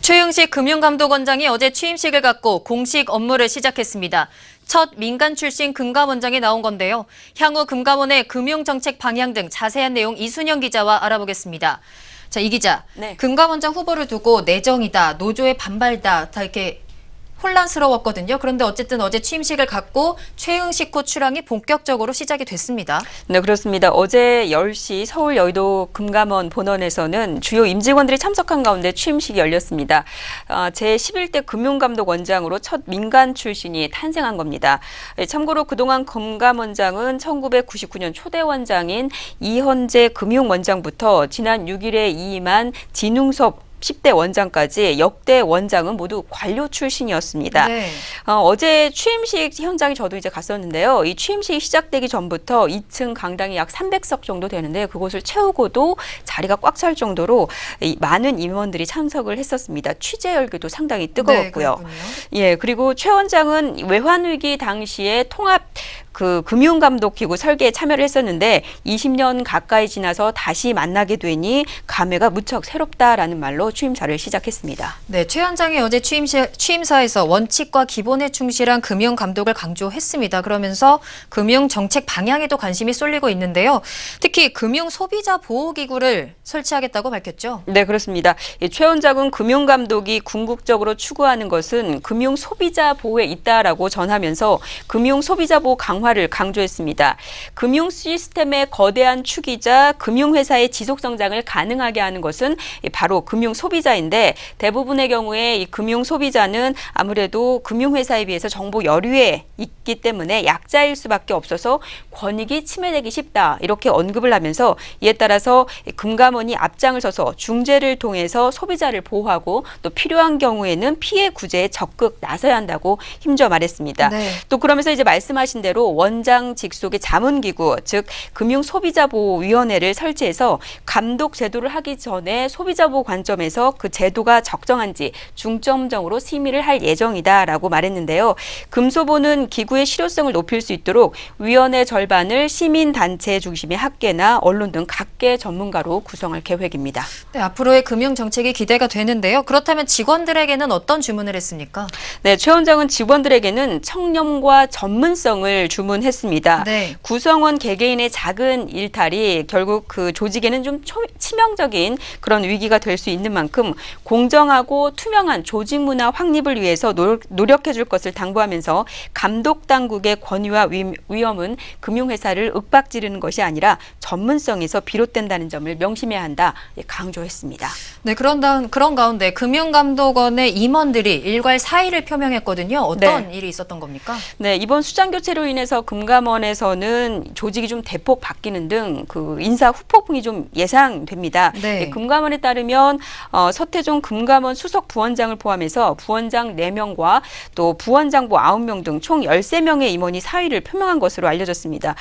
최흥식 금융감독원장이 어제 취임식을 갖고 공식 업무를 시작했습니다. 첫 민간 출신 금감원장이 나온 건데요. 향후 금감원의 금융정책 방향 등 자세한 내용 이순영 기자와 알아보겠습니다. 자, 이 기자, 네. 금감원장 후보를 두고 내정이다, 노조의 반발다, 다 이렇게 혼란스러웠거든요. 그런데 어쨌든 어제 취임식을 갖고 최흥식 후 출항이 본격적으로 시작이 됐습니다. 네, 그렇습니다. 어제 10시 서울 여의도 금감원 본원에서는 주요 임직원들이 참석한 가운데 취임식이 열렸습니다. 제11대 금융감독원장으로 첫 민간 출신이 탄생한 겁니다. 참고로 그동안 금감원장은 1999년 초대 원장인 이현재 금융원장부터 지난 6일에 이임한 진웅섭 10대 원장까지 역대 원장은 모두 관료 출신이었습니다. 네. 어제 취임식 현장에 저도 이제 갔었는데요. 이 취임식이 시작되기 전부터 2층 강당이 약 300석 정도 되는데 그곳을 채우고도 자리가 꽉 찰 정도로 많은 임원들이 참석을 했었습니다. 취재 열기도 상당히 뜨거웠고요. 네, 예, 그리고 최 원장은 외환위기 당시에 통합 금융감독기구 설계에 참여를 했었는데 20년 가까이 지나서 다시 만나게 되니 감회가 무척 새롭다라는 말로 취임사를 시작했습니다. 네, 최 원장이 어제 취임사에서 원칙과 기본에 충실한 금융 감독을 강조했습니다. 그러면서 금융 정책 방향에도 관심이 쏠리고 있는데요. 특히 금융 소비자 보호 기구를 설치하겠다고 밝혔죠. 네, 그렇습니다. 최 원장은 금융 감독이 궁극적으로 추구하는 것은 금융 소비자 보호에 있다라고 전하면서 금융 소비자 보호 강화를 강조했습니다. 금융 시스템의 거대한 축이자 금융회사의 지속 성장을 가능하게 하는 것은 바로 금융 소비자인데 대부분의 경우에 이 금융 소비자는 아무래도 금융회사에 비해서 정보 여류에 있기 때문에 약자일 수밖에 없어서 권익이 침해되기 쉽다 이렇게 언급을 하면서 이에 따라서 금감원이 앞장을 서서 중재를 통해서 소비자를 보호하고 또 필요한 경우에는 피해 구제에 적극 나서야 한다고 힘줘 말했습니다. 네. 또 그러면서 이제 말씀하신 대로 원장 직속의 자문기구 즉 금융소비자보호위원회를 설치해서 감독 제도를 하기 전에 소비자보호 관점에서 그 제도가 적정한지 중점적으로 심의를 할 예정이다라고 말했는데요. 금소보는 기구의 실효성을 높일 수 있도록 위원회 절반을 시민단체 중심의 학계나 언론 등 각계 전문가로 구성할 계획입니다. 네, 앞으로의 금융 정책이 기대가 되는데요. 그렇다면 직원들에게는 어떤 주문을 했습니까? 네, 최 원장은 직원들에게는 청렴과 전문성을 주문했습니다. 네. 구성원 개개인의 작은 일탈이 결국 그 조직에는 좀 치명적인 그런 위기가 될 수 있는 만큼 공정하고 투명한 조직 문화 확립을 위해서 노력해 줄 것을 당부하면서 감독 당국의 권위와 위험은 금융회사를 윽박지르는 것이 아니라 전문성에서 비롯된다는 점을 명심해야 한다 강조했습니다. 네, 그런 가운데 금융감독원의 임원들이 일괄 사의를 표명했거든요. 어떤 일이 있었던 겁니까? 네, 이번 수장 교체로 인해서 금감원에서는 조직이 좀 대폭 바뀌는 등 그 인사 후폭풍이 좀 예상됩니다. 네. 금감원에 따르면 서태종 금감원 수석 부원장을 포함해서 부원장 4명과 또 부원장부 9명 등 총 13명의 임원이 사의를 표명한 것으로 알려졌습니다.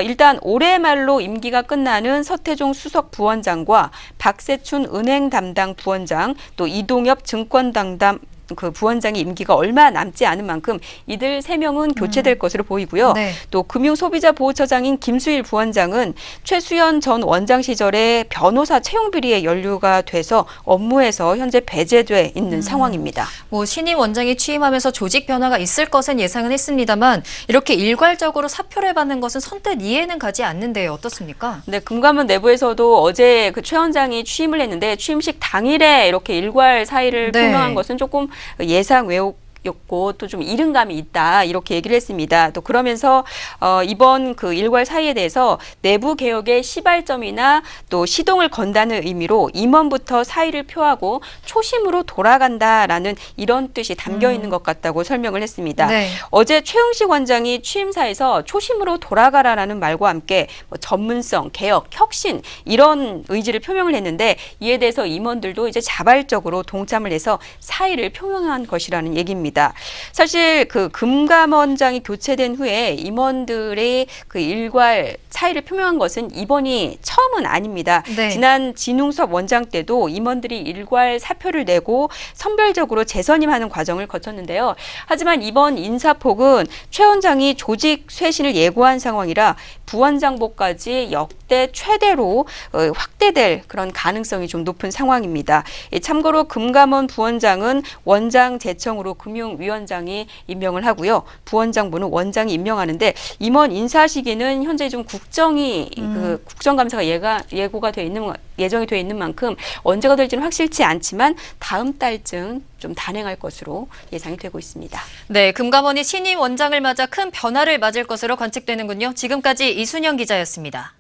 일단 올해 말로 임기가 끝나는 서태종 수석 부원장과 박세춘 은행 담당 부원장 또 이동엽 증권 담당 그 부원장의 임기가 얼마 남지 않은 만큼 이들 3명은 교체될 것으로 보이고요. 네. 또 금융소비자보호처장인 김수일 부원장은 최수연 전 원장 시절에 변호사 채용 비리에 연루가 돼서 업무에서 현재 배제돼 있는 상황입니다. 뭐 신임 원장이 취임하면서 조직 변화가 있을 것은 예상은 했습니다만 이렇게 일괄적으로 사표를 받는 것은 선뜻 이해는 가지 않는데요. 어떻습니까? 네, 금감원 내부에서도 어제 그 최 원장이 취임을 했는데 취임식 당일에 이렇게 일괄 사의를 네. 표명한 것은 조금 예상 외였고 또 좀 이른감이 있다 이렇게 얘기를 했습니다. 또 그러면서 이번 그 일괄 사의에 대해서 내부 개혁의 시발점이나 또 시동을 건다는 의미로 임원부터 사의를 표하고 초심으로 돌아간다라는 이런 뜻이 담겨 있는 것 같다고 설명을 했습니다. 네. 어제 최흥식 원장이 취임사에서 초심으로 돌아가라라는 말과 함께 뭐 전문성, 개혁, 혁신 이런 의지를 표명을 했는데 이에 대해서 임원들도 이제 자발적으로 동참을 해서 사의를 표명한 것이라는 얘기입니다. 상황입니다. 사실 그 금감원장이 교체된 후에 임원들의 그 일괄 차이를 표명한 것은 이번이 처음은 아닙니다. 네. 지난 진웅섭 원장 때도 임원들이 일괄 사표를 내고 선별적으로 재선임하는 과정을 거쳤는데요. 하지만 이번 인사폭은 최 원장이 조직 쇄신을 예고한 상황이라 부원장보까지 역대 최대로 확대될 그런 가능성이 좀 높은 상황입니다. 참고로 금감원 부원장은 원장 제청으로 금융위원장이 임명을 하고요. 부원장부는 원장이 임명하는데 임원 인사 시기는 현재 좀 그 국정감사가 예고가 돼 있는 예정이 돼 있는 만큼 언제가 될지는 확실치 않지만 다음 달쯤 좀 단행할 것으로 예상이 되고 있습니다. 네, 금감원이 신임 원장을 맞아 큰 변화를 맞을 것으로 관측되는군요. 지금까지 이순영 기자였습니다.